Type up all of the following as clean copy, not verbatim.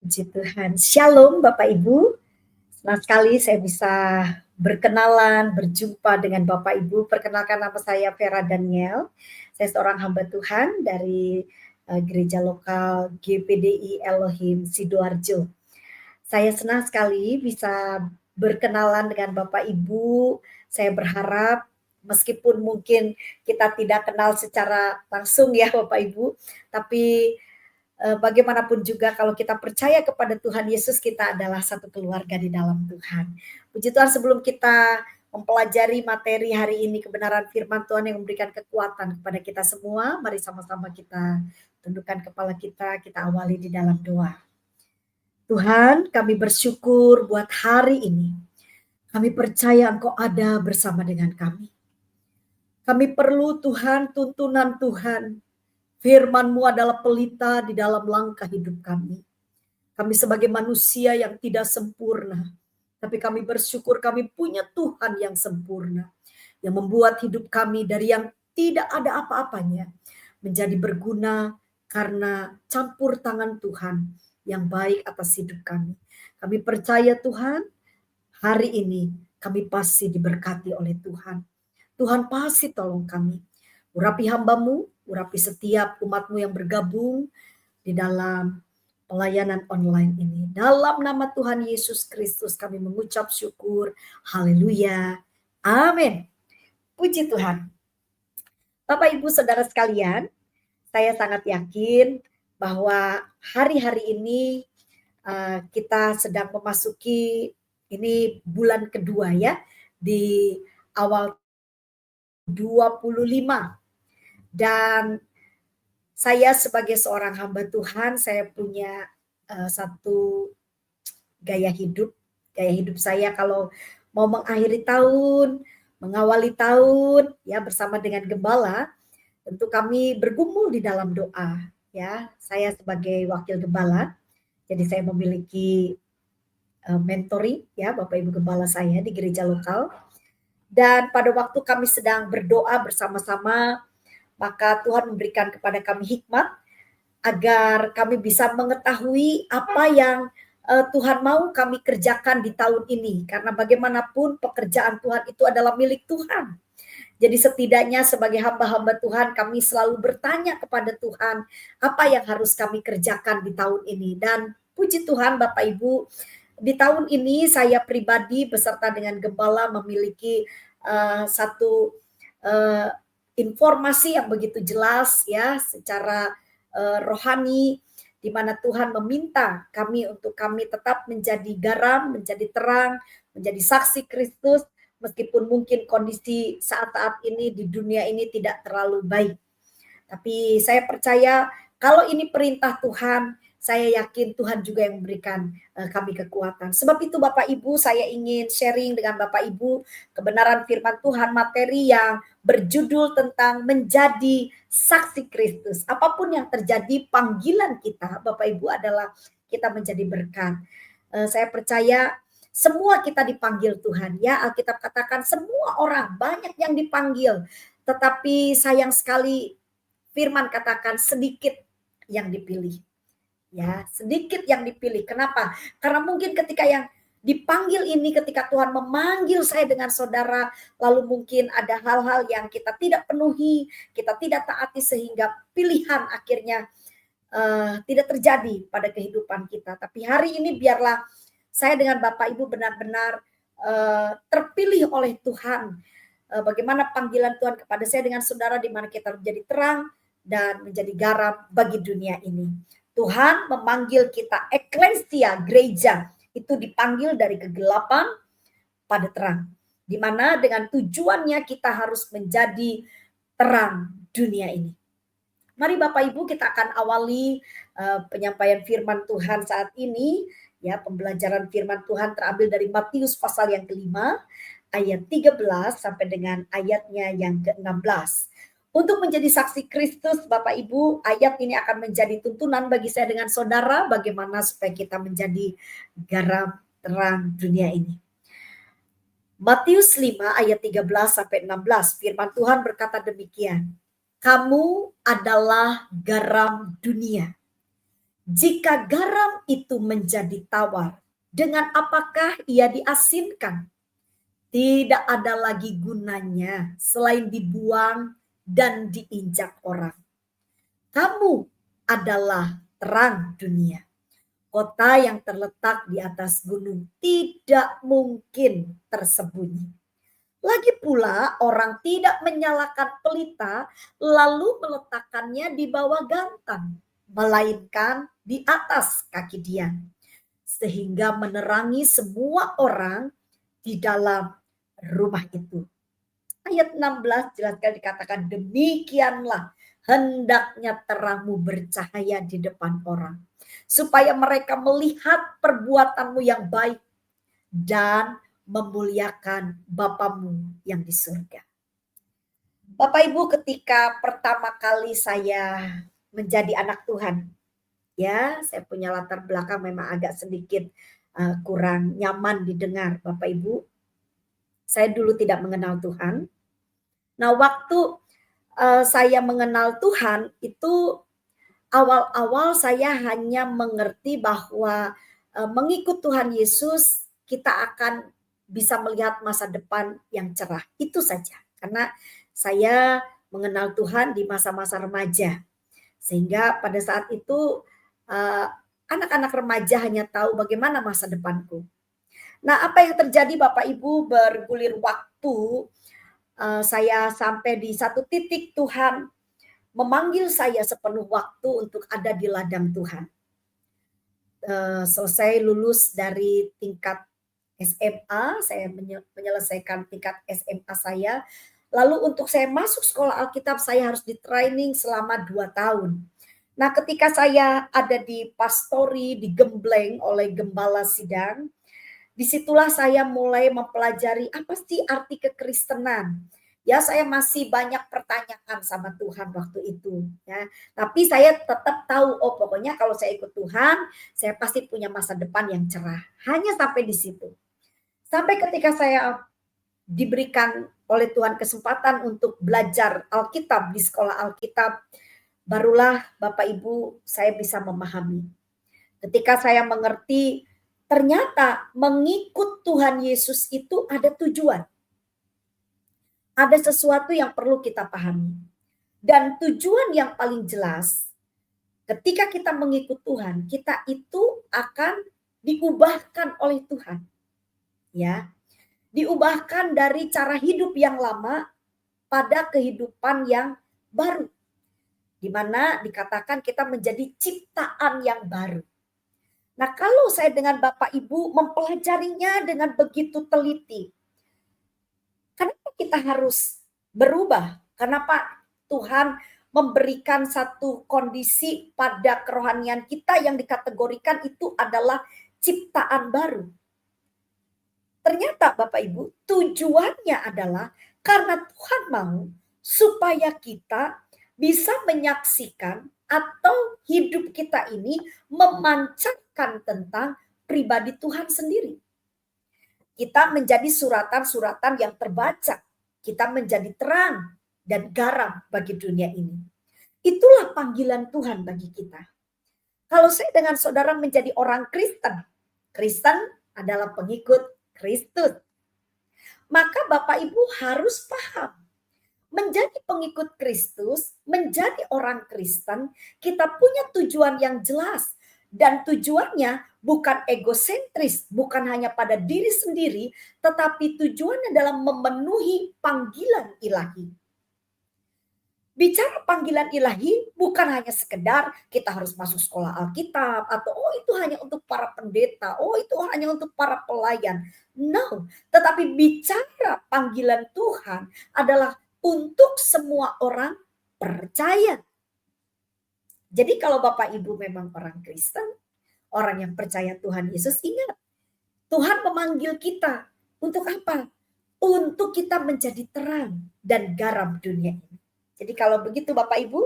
Puji Tuhan. Shalom Bapak Ibu. Senang sekali saya bisa berkenalan, berjumpa dengan Bapak Ibu. Perkenalkan nama saya Vera Daniel. Saya seorang hamba Tuhan dari gereja lokal GPDI Elohim Sidoarjo. Saya senang sekali bisa berkenalan dengan Bapak Ibu. Saya berharap meskipun mungkin kita tidak kenal secara langsung ya Bapak Ibu, tapi bagaimanapun juga kalau kita percaya kepada Tuhan Yesus, kita adalah satu keluarga di dalam Tuhan. Puji Tuhan, sebelum kita mempelajari materi hari ini, kebenaran firman Tuhan yang memberikan kekuatan kepada kita semua, mari sama-sama kita tundukkan kepala kita awali di dalam doa. Tuhan, kami bersyukur buat hari ini. Kami percaya Engkau ada bersama dengan kami. Kami perlu Tuhan, tuntunan Tuhan. Firman-Mu adalah pelita di dalam langkah hidup kami. Kami sebagai manusia yang tidak sempurna, tapi kami bersyukur kami punya Tuhan yang sempurna, yang membuat hidup kami dari yang tidak ada apa-apanya menjadi berguna karena campur tangan Tuhan yang baik atas hidup kami. Kami percaya Tuhan, hari ini kami pasti diberkati oleh Tuhan. Tuhan pasti tolong kami. Urapi hamba-Mu, urapi setiap umat-Mu yang bergabung di dalam pelayanan online ini. Dalam nama Tuhan Yesus Kristus kami mengucap syukur. Haleluya. Amin. Puji Tuhan. Bapak Ibu Saudara sekalian, saya sangat yakin bahwa hari-hari ini kita sedang memasuki ini bulan kedua ya, di awal 25. Dan saya sebagai seorang hamba Tuhan, saya punya satu gaya hidup saya kalau mau mengakhiri tahun, mengawali tahun ya bersama dengan gembala, tentu kami bergumul di dalam doa ya. Saya sebagai wakil gembala, jadi saya memiliki mentoring ya Bapak Ibu gembala saya di gereja lokal. Dan pada waktu kami sedang berdoa bersama-sama, maka Tuhan memberikan kepada kami hikmat agar kami bisa mengetahui apa yang Tuhan mau kami kerjakan di tahun ini. Karena bagaimanapun pekerjaan Tuhan itu adalah milik Tuhan. Jadi setidaknya sebagai hamba-hamba Tuhan kami selalu bertanya kepada Tuhan apa yang harus kami kerjakan di tahun ini. Dan puji Tuhan Bapak Ibu, di tahun ini saya pribadi beserta dengan gembala memiliki satu informasi yang begitu jelas ya secara rohani, di mana Tuhan meminta kami untuk kami tetap menjadi garam, menjadi terang, menjadi saksi Kristus meskipun mungkin kondisi saat-saat ini di dunia ini tidak terlalu baik. Tapi saya percaya kalau ini perintah Tuhan, saya yakin Tuhan juga yang memberikan kami kekuatan. Sebab itu Bapak Ibu, saya ingin sharing dengan Bapak Ibu kebenaran firman Tuhan, materi yang berjudul tentang menjadi saksi Kristus. Apapun yang terjadi, panggilan kita Bapak Ibu adalah kita menjadi berkat. Saya percaya semua kita dipanggil Tuhan ya. Alkitab katakan semua orang, banyak yang dipanggil. Tetapi sayang sekali firman katakan sedikit yang dipilih. Ya, sedikit yang dipilih. Kenapa? Karena mungkin ketika yang dipanggil ini, ketika Tuhan memanggil saya dengan saudara, lalu mungkin ada hal-hal yang kita tidak penuhi, kita tidak taati sehingga pilihan akhirnya tidak terjadi pada kehidupan kita. Tapi hari ini biarlah saya dengan Bapak Ibu benar-benar terpilih oleh Tuhan. Bagaimana panggilan Tuhan kepada saya dengan saudara di mana kita menjadi terang dan menjadi garam bagi dunia ini. Tuhan memanggil kita eklesia, gereja, itu dipanggil dari kegelapan pada terang. Di mana dengan tujuannya kita harus menjadi terang dunia ini. Mari Bapak Ibu kita akan awali penyampaian firman Tuhan saat ini. Ya, pembelajaran firman Tuhan terambil dari Matius pasal yang kelima, ayat 13 sampai dengan ayatnya yang ke-16. Untuk menjadi saksi Kristus, Bapak Ibu, ayat ini akan menjadi tuntunan bagi saya dengan saudara bagaimana supaya kita menjadi garam terang dunia ini. Matius 5 ayat 13 sampai 16, firman Tuhan berkata demikian. Kamu adalah garam dunia. Jika garam itu menjadi tawar, dengan apakah ia diasinkan? Tidak ada lagi gunanya selain dibuang dan diinjak orang. Kamu adalah terang dunia. Kota yang terletak di atas gunung tidak mungkin tersembunyi. Lagi pula orang tidak menyalakan pelita lalu meletakkannya di bawah gantang, melainkan di atas kaki dia, sehingga menerangi semua orang di dalam rumah itu. Ayat 16 jelaskan dikatakan, demikianlah hendaknya terangmu bercahaya di depan orang, supaya mereka melihat perbuatanmu yang baik dan memuliakan Bapamu yang di surga. Bapak Ibu, ketika pertama kali saya menjadi anak Tuhan, ya saya punya latar belakang memang agak sedikit kurang nyaman didengar Bapak Ibu. Saya dulu tidak mengenal Tuhan. Nah, waktu saya mengenal Tuhan itu awal-awal saya hanya mengerti bahwa mengikut Tuhan Yesus kita akan bisa melihat masa depan yang cerah. Itu saja. Karena saya mengenal Tuhan di masa-masa remaja. Sehingga pada saat itu anak-anak remaja hanya tahu bagaimana masa depanku. Nah, apa yang terjadi Bapak Ibu, bergulir waktu, saya sampai di satu titik Tuhan memanggil saya sepenuh waktu untuk ada di ladang Tuhan. Selesai lulus dari tingkat SMA, saya menyelesaikan tingkat SMA saya. Lalu untuk saya masuk sekolah Alkitab, saya harus di training selama 2 tahun. Nah, ketika saya ada di pastori, digembleng oleh gembala sidang, disitulah saya mulai mempelajari apa sih arti kekristenan. Ya, saya masih banyak pertanyaan sama Tuhan waktu itu. Ya, tapi saya tetap tahu, oh pokoknya kalau saya ikut Tuhan, saya pasti punya masa depan yang cerah. Hanya sampai di situ. Sampai ketika saya diberikan oleh Tuhan kesempatan untuk belajar Alkitab di sekolah Alkitab, barulah Bapak Ibu saya bisa memahami. Ketika saya mengerti ternyata mengikut Tuhan Yesus itu ada tujuan. Ada sesuatu yang perlu kita pahami. Dan tujuan yang paling jelas, ketika kita mengikut Tuhan, kita itu akan diubahkan oleh Tuhan. Ya. Diubahkan dari cara hidup yang lama pada kehidupan yang baru. Di mana dikatakan kita menjadi ciptaan yang baru. Nah, kalau saya dengan Bapak Ibu mempelajarinya dengan begitu teliti, kenapa kita harus berubah? Kenapa Tuhan memberikan satu kondisi pada kerohanian kita yang dikategorikan itu adalah ciptaan baru? Ternyata Bapak Ibu, tujuannya adalah karena Tuhan mau supaya kita bisa menyaksikan atau hidup kita ini memancarkan tentang pribadi Tuhan sendiri. Kita menjadi suratan-suratan yang terbaca. Kita menjadi terang dan garam bagi dunia ini. Itulah panggilan Tuhan bagi kita. Kalau saya dengan saudara menjadi orang Kristen, Kristen adalah pengikut Kristus. Maka Bapak Ibu harus paham, menjadi pengikut Kristus, menjadi orang Kristen, kita punya tujuan yang jelas. Dan tujuannya bukan egosentris, bukan hanya pada diri sendiri, tetapi tujuannya adalah memenuhi panggilan ilahi. Bicara panggilan ilahi bukan hanya sekedar kita harus masuk sekolah Alkitab, atau oh itu hanya untuk para pendeta, oh itu hanya untuk para pelayan. No, tetapi bicara panggilan Tuhan adalah untuk semua orang percaya. Jadi kalau Bapak Ibu memang orang Kristen, orang yang percaya Tuhan Yesus, ingat, Tuhan memanggil kita untuk apa? Untuk kita menjadi terang dan garam dunia ini. Jadi kalau begitu Bapak Ibu,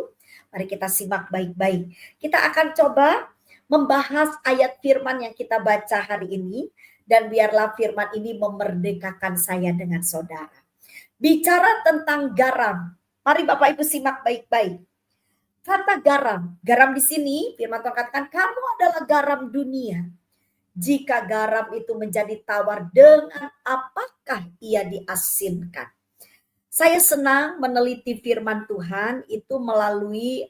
mari kita simak baik-baik. Kita akan coba membahas ayat firman yang kita baca hari ini, dan biarlah firman ini memerdekakan saya dengan saudara. Bicara tentang garam, mari Bapak Ibu simak baik-baik. Kata garam, garam di sini firman Tuhan katakan kamu adalah garam dunia. Jika garam itu menjadi tawar, dengan apakah ia diasinkan? Saya senang meneliti firman Tuhan itu melalui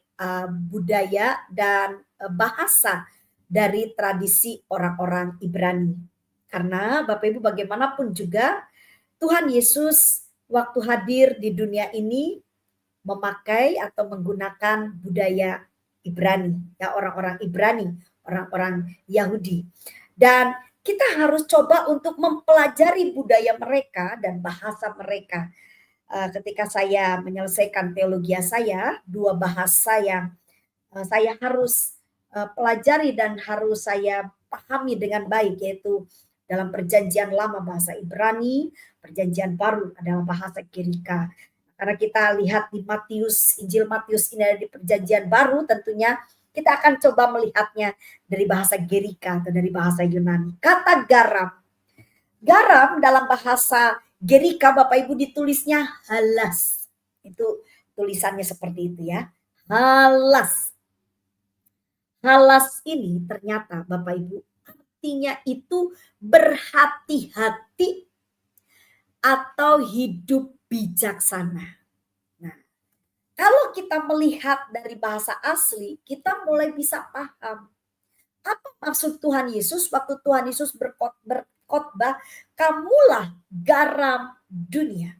budaya dan bahasa dari tradisi orang-orang Ibrani. Karena Bapak Ibu bagaimanapun juga Tuhan Yesus waktu hadir di dunia ini memakai atau menggunakan budaya Ibrani, ya orang-orang Ibrani, orang-orang Yahudi. Dan kita harus coba untuk mempelajari budaya mereka dan bahasa mereka. Ketika saya menyelesaikan teologi saya, dua bahasa yang saya harus pelajari dan harus saya pahami dengan baik, yaitu dalam perjanjian lama bahasa Ibrani, perjanjian baru adalah bahasa Girika. Karena kita lihat di Matius, Injil Matius ini ada di perjanjian baru, tentunya kita akan coba melihatnya dari bahasa Girika atau dari bahasa Yunani. Kata garam. Garam dalam bahasa Girika Bapak Ibu ditulisnya halas. Itu tulisannya seperti itu ya. Halas. Halas ini ternyata Bapak Ibu artinya itu berhati-hati atau hidup bijaksana. Nah, kalau kita melihat dari bahasa asli, kita mulai bisa paham apa maksud Tuhan Yesus waktu Tuhan Yesus berkhotbah, kamulah garam dunia.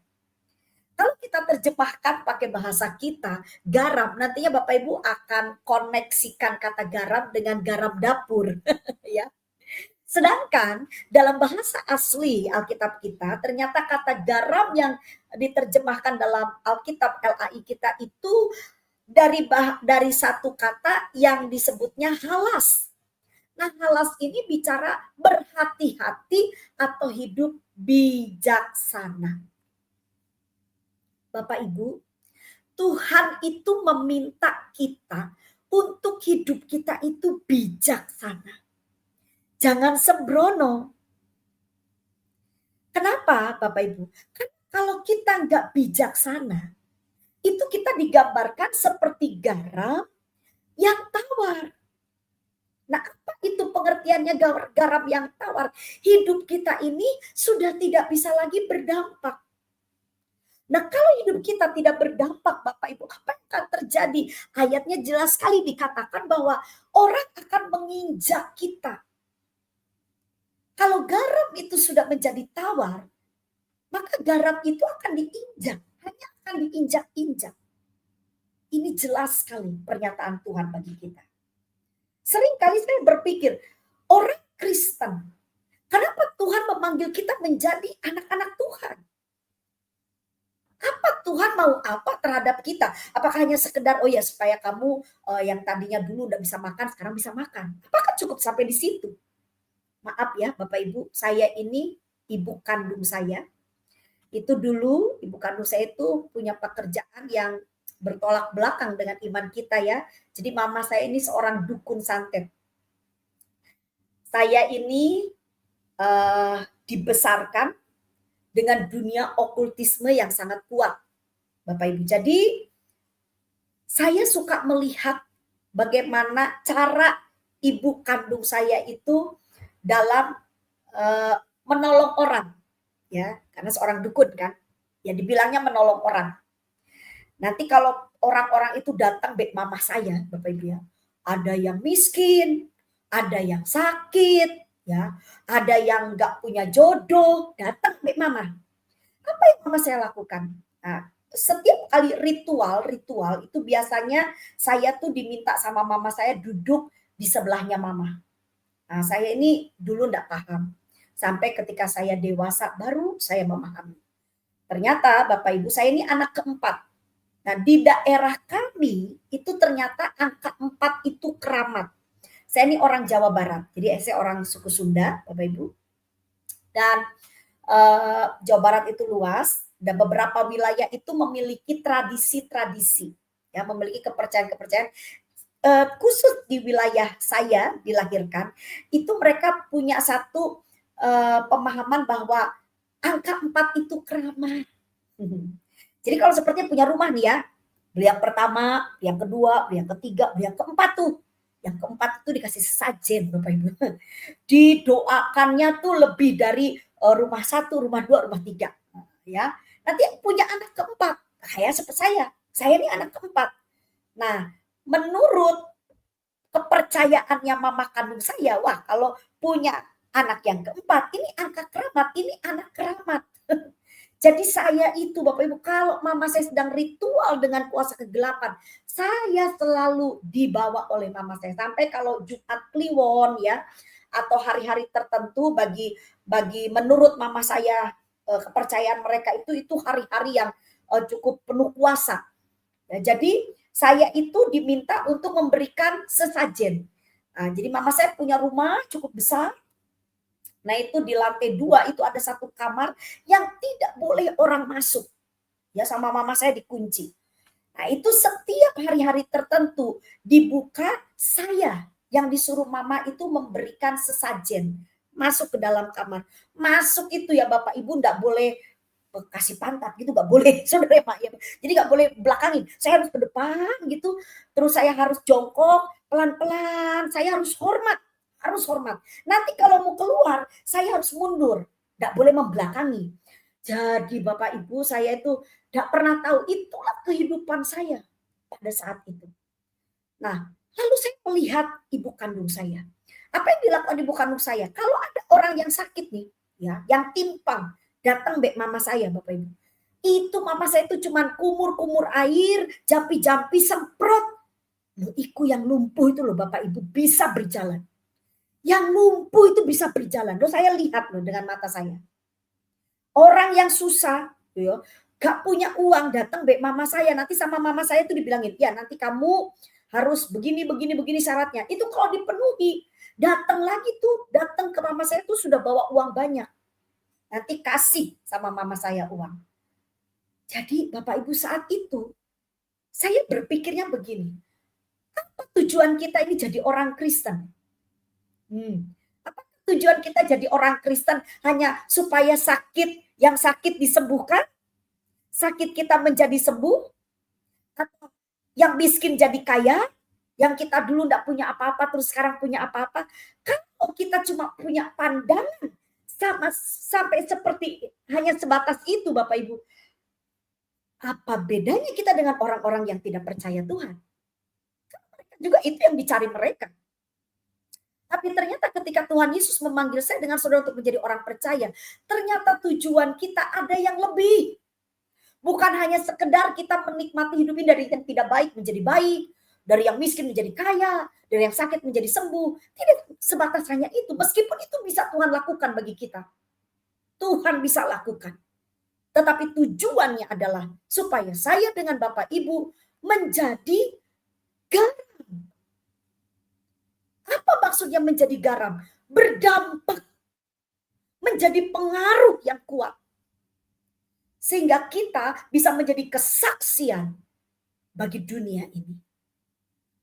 Kalau kita terjemahkan pakai bahasa kita, garam, nantinya Bapak Ibu akan koneksikan kata garam dengan garam dapur. Ya. Sedangkan dalam bahasa asli Alkitab kita, ternyata kata garam yang diterjemahkan dalam Alkitab LAI kita itu dari satu kata yang disebutnya halas. Nah, halas ini bicara berhati-hati atau hidup bijaksana. Bapak Ibu, Tuhan itu meminta kita untuk hidup kita itu bijaksana. Jangan sembrono. Kenapa Bapak Ibu? Kan kalau kita nggak bijaksana, itu kita digambarkan seperti garam yang tawar. Nah, apa itu pengertiannya garam yang tawar? Hidup kita ini sudah tidak bisa lagi berdampak. Nah, kalau hidup kita tidak berdampak, Bapak Ibu, apa yang akan terjadi? Ayatnya jelas sekali dikatakan bahwa orang akan menginjak kita. Kalau garam itu sudah menjadi tawar, maka garam itu akan diinjak, hanya akan diinjak-injak. Ini jelas sekali pernyataan Tuhan bagi kita. Seringkali saya berpikir, orang Kristen, kenapa Tuhan memanggil kita menjadi anak-anak Tuhan? Apa Tuhan mau apa terhadap kita? Apakah hanya sekedar, oh ya supaya kamu yang tadinya dulu udah bisa makan, sekarang bisa makan? Apakah cukup sampai di situ? Maaf ya Bapak Ibu, saya ini ibu kandung saya. Itu dulu ibu kandung saya itu punya pekerjaan yang bertolak belakang dengan iman kita ya. Jadi mama saya ini seorang dukun santet. Saya ini dibesarkan dengan dunia okultisme yang sangat kuat, Bapak Ibu. Jadi saya suka melihat bagaimana cara ibu kandung saya itu dalam menolong orang, ya, karena seorang dukun kan, ya dibilangnya menolong orang. Nanti kalau orang-orang itu datang bek mama saya, Bapak Ibu ya, ada yang miskin, ada yang sakit, ya, ada yang nggak punya jodoh, datang bek mama. Apa yang mama saya lakukan? Nah, setiap kali ritual itu biasanya saya tuh diminta sama mama saya duduk di sebelahnya mama. Nah, saya ini dulu enggak paham. Sampai ketika saya dewasa baru saya memahami. Ternyata Bapak Ibu saya ini anak keempat. Nah, di daerah kami itu ternyata angka 4 itu keramat. Saya ini orang Jawa Barat. Jadi saya orang suku Sunda, Bapak Ibu. Dan Jawa Barat itu luas dan beberapa wilayah itu memiliki tradisi-tradisi, ya, memiliki kepercayaan-kepercayaan. Khusus di wilayah saya dilahirkan, itu mereka punya satu pemahaman bahwa angka 4 itu keramat. Jadi kalau sepertinya punya rumah nih ya, Beli yang pertama, yang kedua, beli yang ketiga, beli yang keempat tuh. Yang keempat itu dikasih sesajen Bapak Ibu. Didoakannya tuh lebih dari rumah satu, rumah dua, rumah tiga. Ya, nanti punya anak keempat. Kayak seperti saya ini anak keempat. Nah, menurut kepercayaannya mama kandung saya, wah kalau punya anak yang keempat, ini angka keramat, ini anak keramat. Jadi saya itu Bapak Ibu, kalau mama saya sedang ritual dengan kuasa kegelapan, saya selalu dibawa oleh mama saya. Sampai kalau Jumat Kliwon ya, atau hari-hari tertentu bagi menurut mama saya, kepercayaan mereka itu hari-hari yang cukup penuh kuasa. Ya, jadi saya itu diminta untuk memberikan sesajen. Nah, jadi mama saya punya rumah cukup besar. Nah itu di lantai 2 itu ada satu kamar yang tidak boleh orang masuk. Ya sama mama saya dikunci. Nah itu setiap hari-hari tertentu dibuka, saya yang disuruh mama itu memberikan sesajen. Masuk ke dalam kamar. Masuk itu ya Bapak Ibu enggak boleh kasih pantat gitu, nggak boleh saudara Pak ya. Jadi nggak boleh belakangin. Saya harus ke depan gitu. Terus saya harus jongkok pelan-pelan. Saya harus hormat, harus hormat. Nanti kalau mau keluar, saya harus mundur, nggak boleh membelakangi. Jadi Bapak Ibu saya itu nggak pernah tahu itulah kehidupan saya pada saat itu. Nah, lalu saya melihat ibu kandung saya. Apa yang dilakukan ibu kandung saya? Kalau ada orang yang sakit nih, ya, yang timpang, datang mbak mama saya, Bapak Ibu. Itu mama saya itu cuman kumur-kumur air, jampi-jampi semprot. Loh, iku yang lumpuh itu loh Bapak Ibu bisa berjalan. Yang lumpuh itu bisa berjalan. Loh, saya lihat loh dengan mata saya. Orang yang susah, ya, gak punya uang datang mbak mama saya, nanti sama mama saya itu dibilangin, ya nanti kamu harus begini syaratnya. Itu kalau dipenuhi, datang lagi tuh, datang ke mama saya tuh sudah bawa uang banyak. Nanti kasih sama mama saya uang. Jadi Bapak Ibu saat itu, saya berpikirnya begini, apa tujuan kita ini jadi orang Kristen? Apa tujuan kita jadi orang Kristen hanya supaya yang sakit disembuhkan? Sakit kita menjadi sembuh? Atau yang miskin jadi kaya? Yang kita dulu enggak punya apa-apa terus sekarang punya apa-apa? Kalau kita cuma punya pandangan sampai seperti hanya sebatas itu Bapak Ibu. Apa bedanya kita dengan orang-orang yang tidak percaya Tuhan? Juga itu yang dicari mereka. Tapi ternyata ketika Tuhan Yesus memanggil saya dengan saudara untuk menjadi orang percaya, ternyata tujuan kita ada yang lebih. Bukan hanya sekedar kita menikmati hidup ini dari yang tidak baik menjadi baik, dari yang miskin menjadi kaya, dari yang sakit menjadi sembuh. Tidak sebatas hanya itu, meskipun itu bisa Tuhan lakukan bagi kita. Tuhan bisa lakukan. Tetapi tujuannya adalah supaya saya dengan Bapak Ibu menjadi garam. Apa maksudnya menjadi garam? Berdampak. Menjadi pengaruh yang kuat. Sehingga kita bisa menjadi kesaksian bagi dunia ini.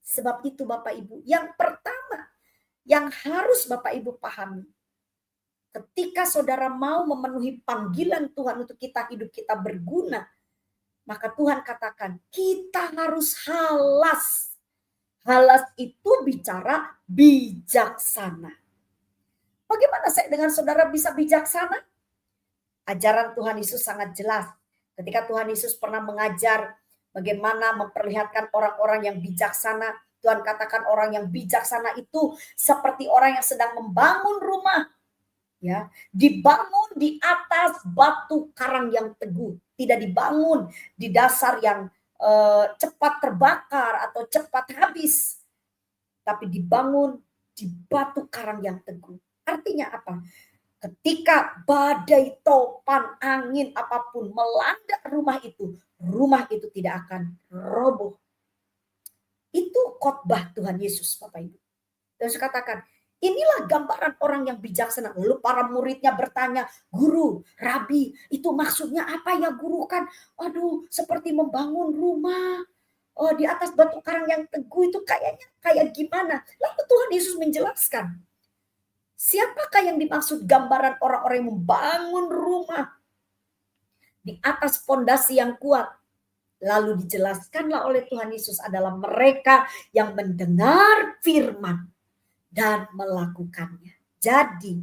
Sebab itu Bapak Ibu, yang pertama yang harus Bapak Ibu pahami. Ketika saudara mau memenuhi panggilan Tuhan untuk hidup kita berguna, maka Tuhan katakan kita harus halas. Halas itu bicara bijaksana. Bagaimana saya dengan saudara bisa bijaksana? Ajaran Tuhan Yesus sangat jelas. Ketika Tuhan Yesus pernah mengajar bagaimana memperlihatkan orang-orang yang bijaksana, Tuhan katakan orang yang bijaksana itu seperti orang yang sedang membangun rumah. Ya, dibangun di atas batu karang yang teguh, tidak dibangun di dasar yang cepat terbakar atau cepat habis, tapi dibangun di batu karang yang teguh. Artinya apa? Ketika badai, topan, angin apapun melanda rumah itu tidak akan roboh. Itu khotbah Tuhan Yesus, Bapak Ibu. Terus katakan, inilah gambaran orang yang bijaksana. Lalu para muridnya bertanya, guru, rabi, itu maksudnya apa ya guru kan? Aduh, seperti membangun rumah. Oh, di atas batu karang yang teguh itu kayaknya kayak gimana? Lalu Tuhan Yesus menjelaskan. Siapakah yang dimaksud gambaran orang-orang yang membangun rumah di atas fondasi yang kuat? Lalu dijelaskanlah oleh Tuhan Yesus adalah mereka yang mendengar firman dan melakukannya. Jadi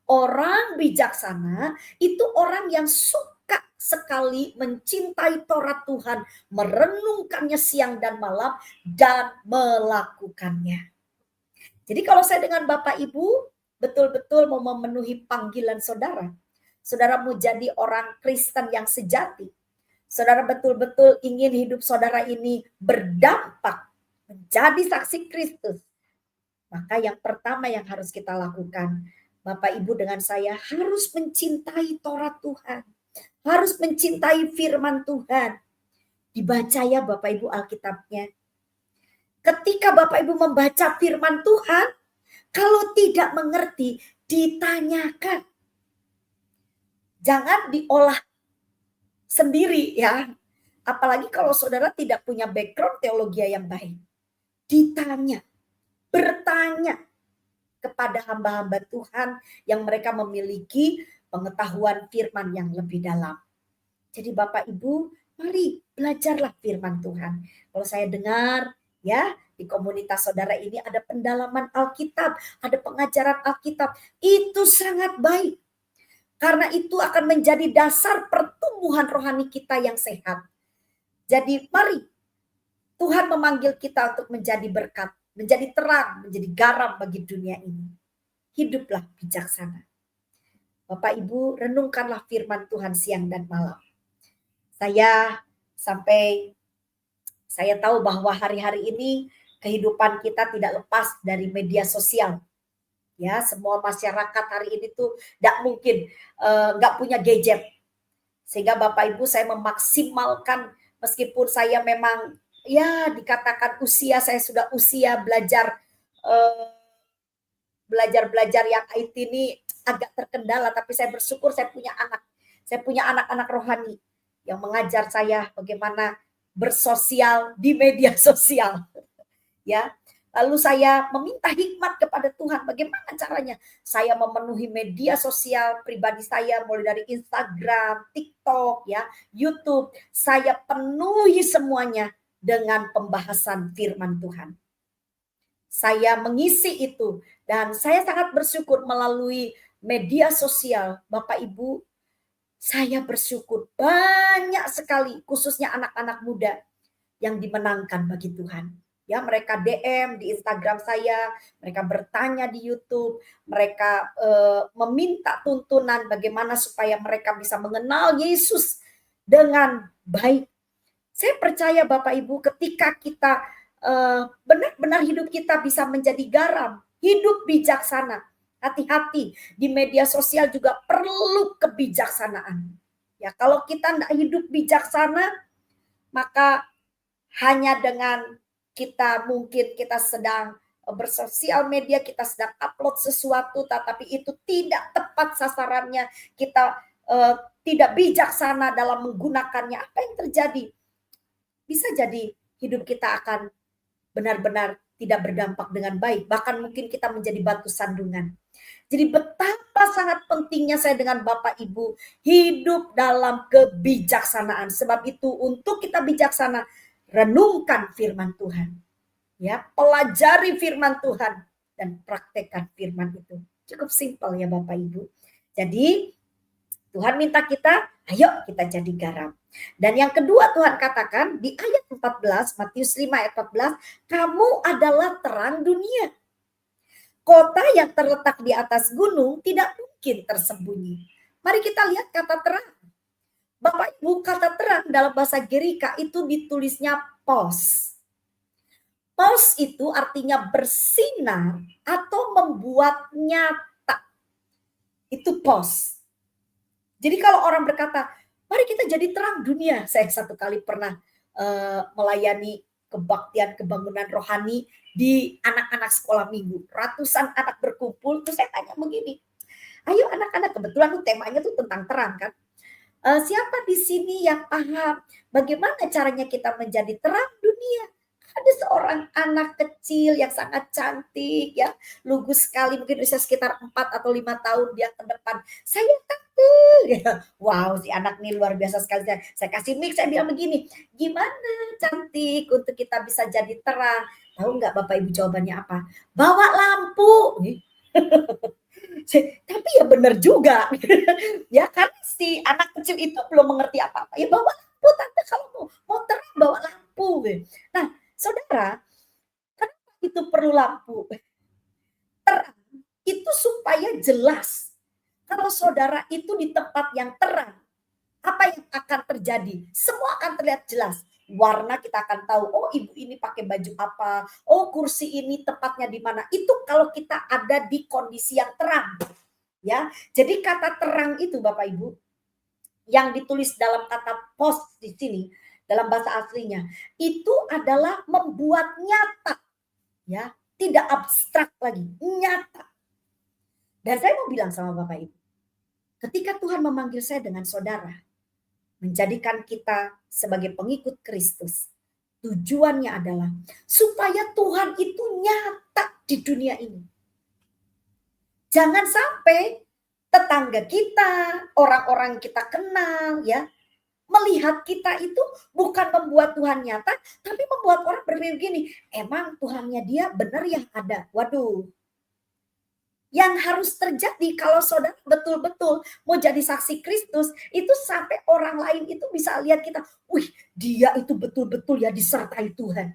orang bijaksana itu orang yang suka sekali mencintai Taurat Tuhan, merenungkannya siang dan malam, dan melakukannya. Jadi kalau saya dengan Bapak Ibu betul-betul mau memenuhi panggilan saudara, saudara mau jadi orang Kristen yang sejati, saudara betul-betul ingin hidup saudara ini berdampak menjadi saksi Kristus, maka yang pertama yang harus kita lakukan, Bapak Ibu dengan saya harus mencintai Taurat Tuhan, harus mencintai firman Tuhan. Dibaca ya Bapak Ibu Alkitabnya. Ketika Bapak Ibu membaca firman Tuhan, kalau tidak mengerti, ditanyakan. Jangan diolah sendiri ya. Apalagi kalau saudara tidak punya background teologi yang baik. Ditanya, bertanya kepada hamba-hamba Tuhan yang mereka memiliki pengetahuan firman yang lebih dalam. Jadi Bapak Ibu, mari belajarlah firman Tuhan. Kalau saya dengar ya di komunitas saudara ini ada pendalaman Alkitab, ada pengajaran Alkitab, itu sangat baik. Karena itu akan menjadi dasar pertumbuhan rohani kita yang sehat. Jadi mari Tuhan memanggil kita untuk menjadi berkat, menjadi terang, menjadi garam bagi dunia ini. Hiduplah bijaksana. Bapak Ibu, renungkanlah firman Tuhan siang dan malam. Saya tahu bahwa hari-hari ini kehidupan kita tidak lepas dari media sosial. Ya, semua masyarakat hari ini tuh tidak mungkin nggak punya gadget. Sehingga Bapak Ibu saya memaksimalkan meskipun saya memang ya dikatakan saya sudah usia belajar yang IT ini agak terkendala, tapi saya bersyukur saya punya anak-anak rohani yang mengajar saya bagaimana bersosial di media sosial. Ya, lalu saya meminta hikmat kepada Tuhan bagaimana caranya saya memenuhi media sosial pribadi saya mulai dari Instagram, TikTok, ya, YouTube. Saya penuhi semuanya dengan pembahasan firman Tuhan. Saya mengisi itu dan saya sangat bersyukur melalui media sosial, Bapak Ibu. Saya bersyukur banyak sekali khususnya anak-anak muda yang dimenangkan bagi Tuhan. Ya, mereka DM di Instagram saya, mereka bertanya di YouTube, mereka meminta tuntunan bagaimana supaya mereka bisa mengenal Yesus dengan baik. Saya percaya Bapak Ibu ketika kita benar-benar hidup kita bisa menjadi garam, hidup bijaksana. Hati-hati di media sosial juga perlu kebijaksanaan. Ya, kalau kita tidak hidup bijaksana, maka hanya dengan kita sedang bersosial media, kita sedang upload sesuatu, tetapi itu tidak tepat sasarannya, kita tidak bijaksana dalam menggunakannya, apa yang terjadi? Bisa jadi hidup kita akan benar-benar tidak berdampak dengan baik, bahkan mungkin kita menjadi batu sandungan. Jadi betapa sangat pentingnya saya dengan Bapak Ibu hidup dalam kebijaksanaan. Sebab itu untuk kita bijaksana, renungkan firman Tuhan. Ya, pelajari firman Tuhan dan praktekkan firman itu. Cukup simpel ya Bapak Ibu. Jadi Tuhan minta kita, ayo kita jadi garam. Dan yang kedua Tuhan katakan di ayat 14, Matius 5 ayat 14, kamu adalah terang dunia. Kota yang terletak di atas gunung tidak mungkin tersembunyi. Mari kita lihat kata terang. Bapak Ibu, kata terang dalam bahasa Gerika itu ditulisnya pos. Pos itu artinya bersinar atau membuat nyata. Itu pos. Jadi kalau orang berkata, mari kita jadi terang dunia. Saya satu kali pernah melayani kebaktian kebangunan rohani di anak-anak sekolah minggu. Ratusan anak berkumpul, terus saya tanya begini, ayo anak-anak, kebetulan tuh temanya tuh tentang terang kan. Siapa di sini yang paham bagaimana caranya kita menjadi terang dunia? Ada seorang anak kecil yang sangat cantik ya, lugu sekali, mungkin usia sekitar 4 atau 5 tahun, dia ke depan, "Saya tante," gitu. Wow, si anak ini luar biasa sekali. Saya kasih mic, saya bilang begini, "Gimana cantik untuk kita bisa jadi terang?" Tahu nggak Bapak Ibu jawabannya apa? "Bawa lampu." Tapi ya benar juga. Ya kan si anak kecil itu belum mengerti apa-apa. Ya bawa lampu tante, kalau mau terang bawa lampu. Nah, saudara, kenapa itu perlu lampu? Terang itu supaya jelas. Kalau saudara itu di tempat yang terang, apa yang akan terjadi? Semua akan terlihat jelas. Warna kita akan tahu, oh ibu ini pakai baju apa, oh kursi ini tempatnya di mana. Itu kalau kita ada di kondisi yang terang. Ya, jadi kata terang itu Bapak Ibu yang ditulis dalam kata pos di sini dalam bahasa aslinya itu adalah membuat nyata, ya, tidak abstrak lagi, nyata. Dan saya mau bilang sama Bapak Ibu, ketika Tuhan memanggil saya dengan saudara, menjadikan kita sebagai pengikut Kristus, tujuannya adalah supaya Tuhan itu nyata di dunia ini. Jangan sampai tetangga kita, orang-orang kita kenal ya, melihat kita itu bukan membuat Tuhan nyata, tapi membuat orang berpikir gini, emang Tuhannya dia benar yang ada. Waduh, yang harus terjadi kalau saudara betul-betul mau jadi saksi Kristus, itu sampai orang lain itu bisa lihat kita, wih dia itu betul-betul ya disertai Tuhan.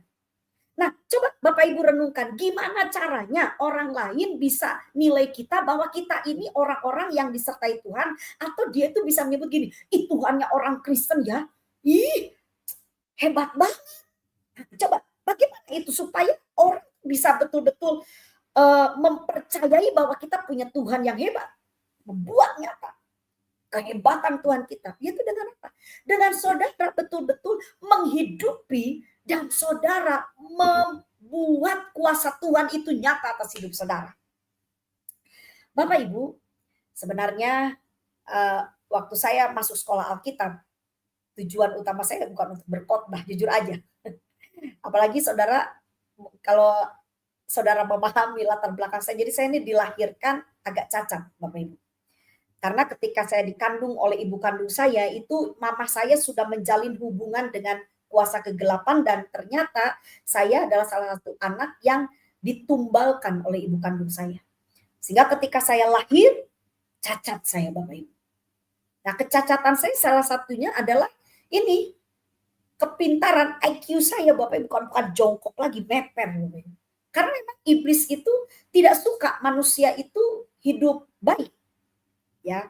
Nah, coba Bapak Ibu renungkan, gimana caranya orang lain bisa nilai kita bahwa kita ini orang-orang yang disertai Tuhan, atau dia itu bisa menyebut gini, ih Tuhannya orang Kristen ya, ih hebat banget. Coba bagaimana itu supaya orang bisa betul-betul mempercayai bahwa kita punya Tuhan yang hebat, membuat nyata kehebatan Tuhan kita. Yaitu dengan apa? Dengan saudara betul-betul menghidupi dan saudara membuat kuasa Tuhan itu nyata atas hidup saudara. Bapak Ibu, sebenarnya waktu saya masuk sekolah Alkitab, tujuan utama saya bukan untuk berkhotbah, jujur aja. Apalagi saudara, kalau saudara memahami latar belakang saya, jadi saya ini dilahirkan agak cacat, Bapak Ibu. Karena ketika saya dikandung oleh ibu kandung saya, itu mama saya sudah menjalin hubungan dengan kuasa kegelapan dan ternyata saya adalah salah satu anak yang ditumbalkan oleh ibu kandung saya. Sehingga ketika saya lahir, cacat saya Bapak Ibu. Nah, kecacatan saya salah satunya adalah ini, kepintaran IQ saya Bapak Ibu, bukan jongkok lagi, meper Bapak Ibu. Karena memang iblis itu tidak suka manusia itu hidup baik. Ya,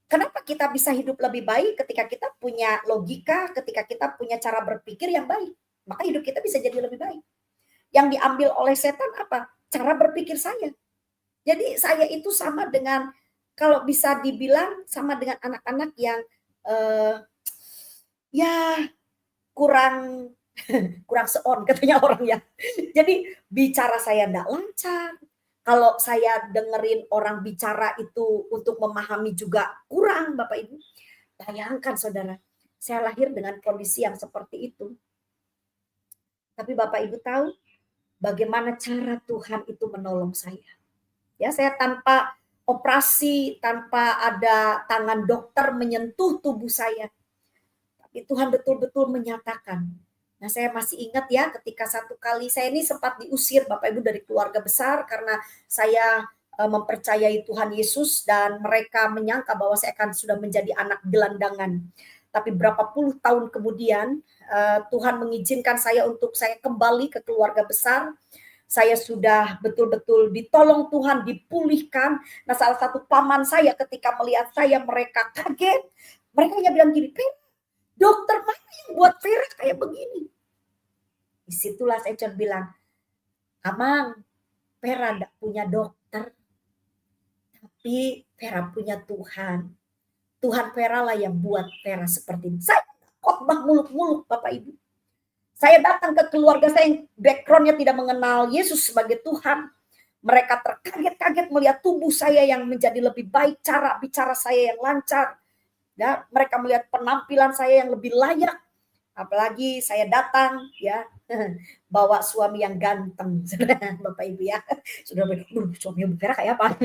kenapa kita bisa hidup lebih baik ketika kita punya logika, ketika kita punya cara berpikir yang baik, maka hidup kita bisa jadi lebih baik. Yang diambil oleh setan apa? Cara berpikir saya. Jadi saya itu sama dengan, kalau bisa dibilang sama dengan anak-anak yang ya kurang kurang seon katanya orang ya. Jadi bicara saya enggak lancar, kalau saya dengerin orang bicara itu untuk memahami juga kurang Bapak Ibu. Bayangkan saudara, saya lahir dengan kondisi yang seperti itu. Tapi Bapak Ibu tahu bagaimana cara Tuhan itu menolong saya. Ya, saya tanpa operasi, tanpa ada tangan dokter menyentuh tubuh saya. Tapi Tuhan betul-betul menyatakan. Nah, saya masih ingat ya ketika satu kali saya ini sempat diusir Bapak Ibu dari keluarga besar karena saya mempercayai Tuhan Yesus dan mereka menyangka bahwa saya akan sudah menjadi anak gelandangan. Tapi berapa puluh tahun kemudian Tuhan mengizinkan saya untuk saya kembali ke keluarga besar. Saya sudah betul-betul ditolong Tuhan, dipulihkan. Nah, salah satu paman saya ketika melihat saya, mereka kaget. Mereka hanya bilang gini, dokter mana yang buat Vera kayak begini? Disitulah saya cuma bilang, Amang, Vera enggak punya dokter, tapi Vera punya Tuhan. Tuhan Vera lah yang buat Vera seperti ini. Saya khotbah muluk-muluk Bapak Ibu. Saya datang ke keluarga saya yang backgroundnya tidak mengenal Yesus sebagai Tuhan. Mereka terkaget-kaget melihat tubuh saya yang menjadi lebih baik, cara bicara saya yang lancar. Ya, mereka melihat penampilan saya yang lebih layak. Apalagi saya datang ya bawa suami yang ganteng, saudara, Bapak Ibu ya. Sudah suami Bu Vera kayak apa?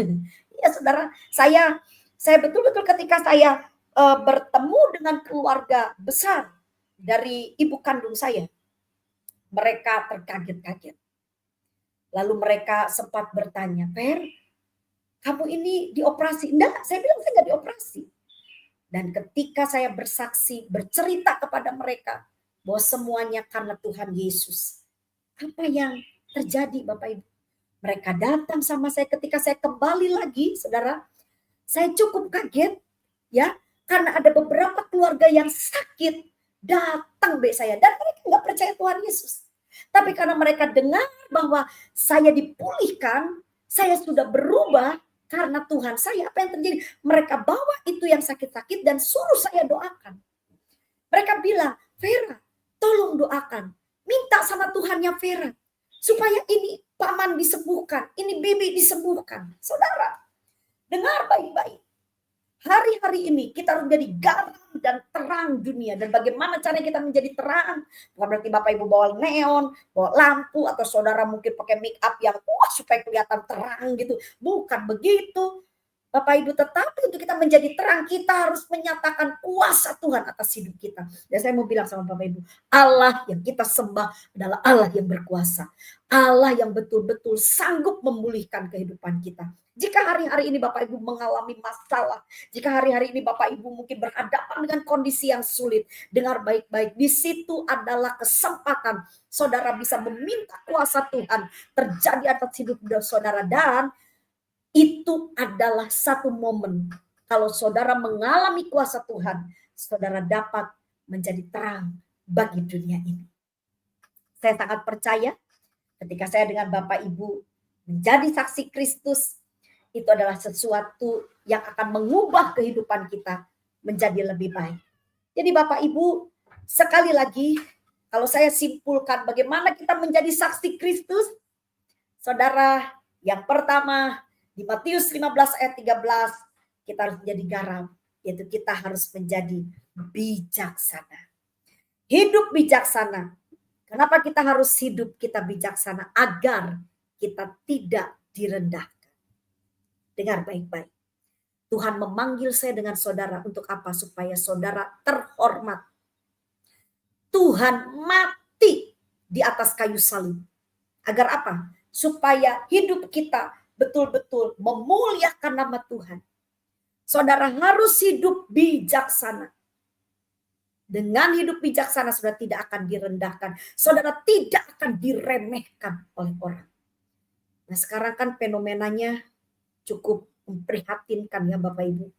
Ya saudara, saya betul-betul ketika saya bertemu dengan keluarga besar dari ibu kandung saya, mereka terkaget-kaget. Lalu mereka sempat bertanya, "Per, kamu ini dioperasi?" Enggak, saya bilang saya enggak dioperasi. Dan ketika saya bersaksi, bercerita kepada mereka bahwa semuanya karena Tuhan Yesus. Apa yang terjadi Bapak Ibu? Mereka datang sama saya ketika saya kembali lagi, saudara. Saya cukup kaget ya, karena ada beberapa keluarga yang sakit datang be saya dan mereka nggak percaya Tuhan Yesus. Tapi karena mereka dengar bahwa saya dipulihkan, saya sudah berubah karena Tuhan saya, apa yang terjadi? Mereka bawa itu yang sakit-sakit dan suruh saya doakan. Mereka bilang, "Vera, tolong doakan. Minta sama Tuhannya Vera supaya ini paman disembuhkan, ini bibi disembuhkan." Saudara, dengar baik-baik. Hari-hari ini kita harus menjadi garam dan terang dunia. Dan bagaimana caranya kita menjadi terang? Bukan berarti Bapak Ibu bawa neon, bawa lampu, atau saudara mungkin pakai make up yang supaya kelihatan terang gitu. Bukan begitu. Bapak Ibu, tetapi untuk kita menjadi terang, kita harus menyatakan kuasa Tuhan atas hidup kita. Dan saya mau bilang sama Bapak Ibu, Allah yang kita sembah adalah Allah yang berkuasa. Allah yang betul-betul sanggup memulihkan kehidupan kita. Jika hari-hari ini Bapak Ibu mengalami masalah, jika hari-hari ini Bapak Ibu mungkin berhadapan dengan kondisi yang sulit, dengar baik-baik, di situ adalah kesempatan saudara bisa meminta kuasa Tuhan terjadi atas hidup saudara. Dan itu adalah satu momen kalau saudara mengalami kuasa Tuhan, saudara dapat menjadi terang bagi dunia ini. Saya sangat percaya ketika saya dengan Bapak Ibu menjadi saksi Kristus, itu adalah sesuatu yang akan mengubah kehidupan kita menjadi lebih baik. Jadi Bapak Ibu, sekali lagi, kalau saya simpulkan bagaimana kita menjadi saksi Kristus, saudara, yang pertama di Matius 15 ayat 13, kita harus menjadi garam, yaitu kita harus menjadi bijaksana. Hidup bijaksana. Kenapa kita harus hidup kita bijaksana? Agar kita tidak direndahkan. Dengar baik-baik. Tuhan memanggil saya dengan saudara untuk apa? Supaya saudara terhormat. Tuhan mati di atas kayu salib. Agar apa? Supaya hidup kita betul-betul memuliakan nama Tuhan. Saudara harus hidup bijaksana. Dengan hidup bijaksana, saudara tidak akan direndahkan. Saudara tidak akan diremehkan oleh orang. Nah, sekarang kan fenomenanya cukup memprihatinkan ya Bapak Ibu.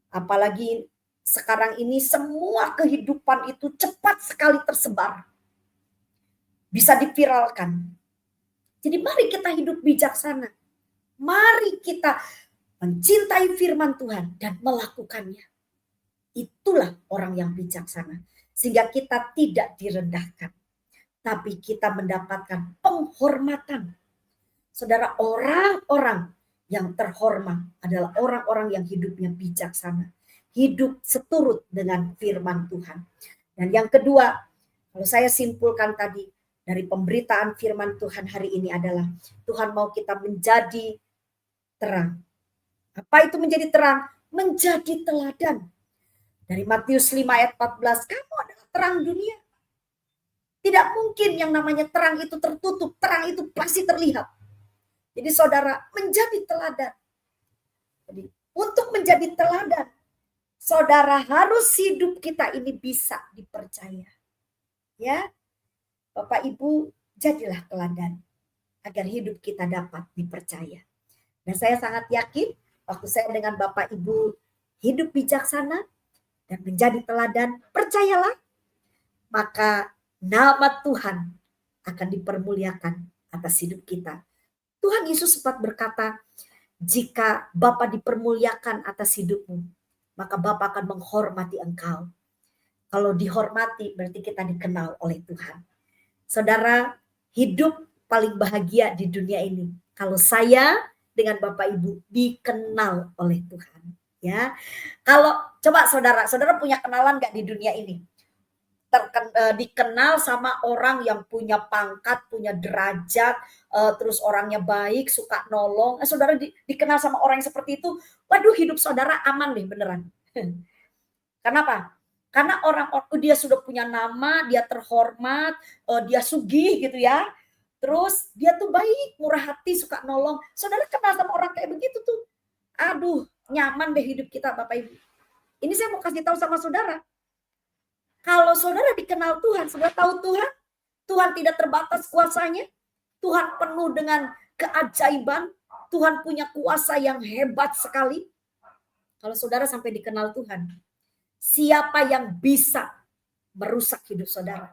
Apalagi sekarang ini semua kehidupan itu cepat sekali tersebar. Bisa diviralkan. Jadi mari kita hidup bijaksana. Mari kita mencintai firman Tuhan dan melakukannya. Itulah orang yang bijaksana. Sehingga kita tidak direndahkan. Tapi kita mendapatkan penghormatan. Saudara, orang-orang yang terhormat adalah orang-orang yang hidupnya bijaksana. Hidup seturut dengan firman Tuhan. Dan yang kedua, kalau saya simpulkan tadi, dari pemberitaan firman Tuhan hari ini adalah Tuhan mau kita menjadi terang. Apa itu menjadi terang? Menjadi teladan. Dari Matius 5 ayat 14, kamu adalah terang dunia. Tidak mungkin yang namanya terang itu tertutup, terang itu pasti terlihat. Jadi saudara menjadi teladan. Jadi untuk menjadi teladan, saudara harus hidup kita ini bisa dipercaya. Ya, Bapak Ibu, jadilah teladan agar hidup kita dapat dipercaya. Dan saya sangat yakin waktu saya dengan Bapak Ibu hidup bijaksana dan menjadi teladan, percayalah, maka nama Tuhan akan dipermuliakan atas hidup kita. Tuhan Yesus sempat berkata, jika Bapa dipermuliakan atas hidupmu, maka Bapa akan menghormati engkau. Kalau dihormati berarti kita dikenal oleh Tuhan. Saudara, hidup paling bahagia di dunia ini kalau saya dengan Bapak Ibu dikenal oleh Tuhan. Ya, kalau coba saudara punya kenalan nggak di dunia ini? dikenal sama orang yang punya pangkat, punya derajat, terus orangnya baik, suka nolong. Saudara dikenal sama orang yang seperti itu, waduh hidup saudara aman deh beneran. Kenapa? Karena dia sudah punya nama, dia terhormat, dia sugih gitu ya. Terus dia tuh baik, murah hati, suka nolong. Saudara kenal sama orang kayak begitu tuh. Aduh, nyaman deh hidup kita Bapak Ibu. Ini saya mau kasih tahu sama saudara. Kalau saudara dikenal Tuhan, saudara tahu Tuhan, Tuhan tidak terbatas kuasanya, Tuhan penuh dengan keajaiban, Tuhan punya kuasa yang hebat sekali. Kalau saudara sampai dikenal Tuhan, siapa yang bisa merusak hidup saudara?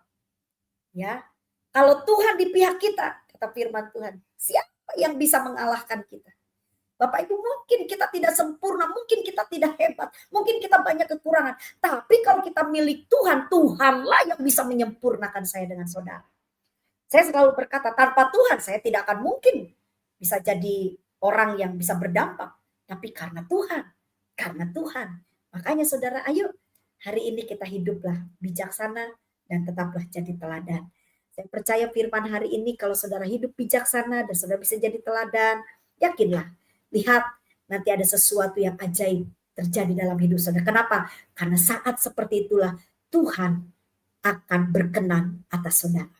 Ya, kalau Tuhan di pihak kita, kata firman Tuhan, siapa yang bisa mengalahkan kita? Bapak Ibu, mungkin kita tidak sempurna, mungkin kita tidak hebat, mungkin kita banyak kekurangan. Tapi kalau kita milik Tuhan, Tuhanlah yang bisa menyempurnakan saya dengan saudara. Saya selalu berkata, tanpa Tuhan saya tidak akan mungkin bisa jadi orang yang bisa berdampak. Tapi karena Tuhan. Makanya saudara, ayo hari ini kita hiduplah bijaksana dan tetaplah jadi teladan. Saya percaya firman hari ini kalau saudara hidup bijaksana dan saudara bisa jadi teladan, yakinlah. Lihat, nanti ada sesuatu yang ajaib terjadi dalam hidup saudara. Kenapa? Karena saat seperti itulah Tuhan akan berkenan atas saudara.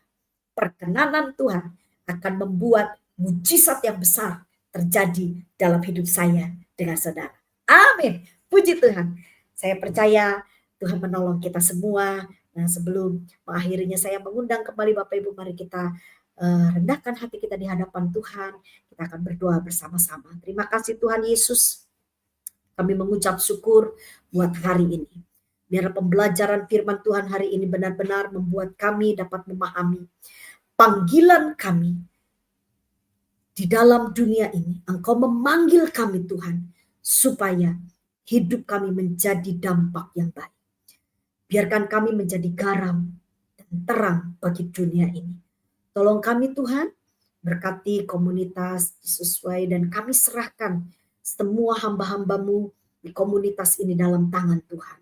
Perkenanan Tuhan akan membuat mujizat yang besar terjadi dalam hidup saya dengan saudara. Amin. Puji Tuhan. Saya percaya Tuhan menolong kita semua. Nah, sebelum mengakhirinya saya mengundang kembali Bapak Ibu, mari kita rendahkan hati kita di hadapan Tuhan. Kita akan berdoa bersama-sama. Terima kasih Tuhan Yesus. Kami mengucap syukur buat hari ini. Biar pembelajaran firman Tuhan hari ini benar-benar membuat kami dapat memahami panggilan kami di dalam dunia ini. Engkau memanggil kami Tuhan supaya hidup kami menjadi dampak yang baik. Biarkan kami menjadi garam dan terang bagi dunia ini. Tolong kami Tuhan, berkati komunitas sesuai dan kami serahkan semua hamba-hambamu di komunitas ini dalam tangan Tuhan.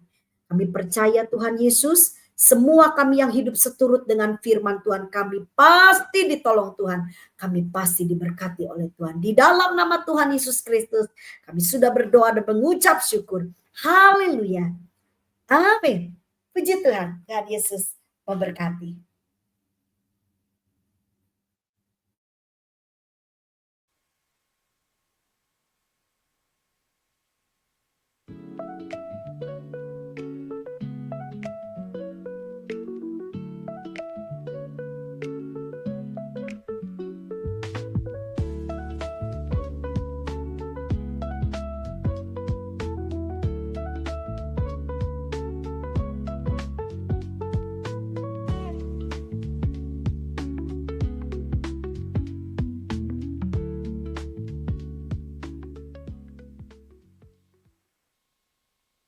Kami percaya Tuhan Yesus, semua kami yang hidup seturut dengan firman Tuhan kami pasti ditolong Tuhan. Kami pasti diberkati oleh Tuhan. Di dalam nama Tuhan Yesus Kristus, kami sudah berdoa dan mengucap syukur. Haleluya. Amin. Puji Tuhan. Tuhan Yesus memberkati.